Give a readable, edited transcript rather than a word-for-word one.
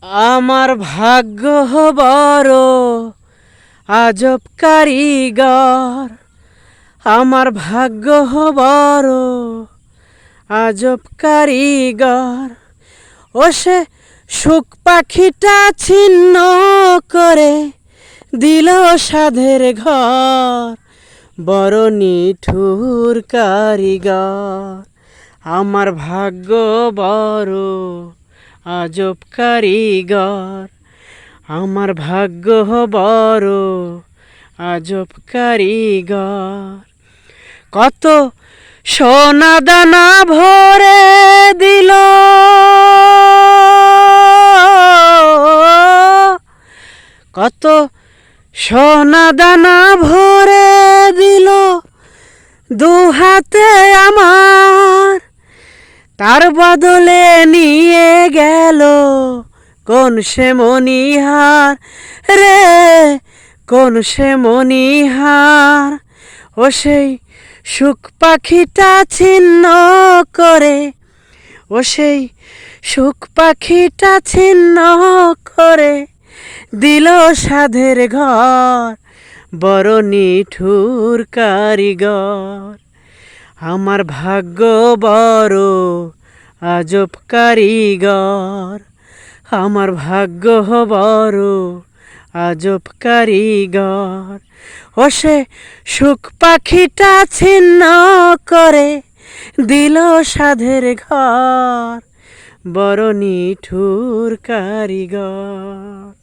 আমার ভাগ্য বড় আজব কারিগর, আমার ভাগ্য বড় আজব কারিগর। ও সে সুখ পাখিটা ছিন্ন করে দিল সাধের ঘর, বড় নিঠুর কারিগর। আমার ভাগ্য বড় আজব কারিগর, আমার ভাগ্য বড় আজব কারিগর। কত সোনা দানা ভরে দিল, কত সোনা দানা ভরে দিল দু হাতে আমার, তার বদলে নিয়ে গেল কোন সে মণিহার রে, কোন সে মণিহার। ও সেই সুখ পাখিটা ছিন্ন করে, ও সেই সুখ পাখিটা ছিন্ন করে দিল সাধের ঘর, বড় নিঠুর কারিগর। আমার ভাগ্য বড় আজব কারিগর, আমার ভাগ্য বড় আজব কারিগর। ও সে সুখ পাখিটা ছিন্ন করে দিল সাধের ঘর, বড় নিঠুর কারিগর।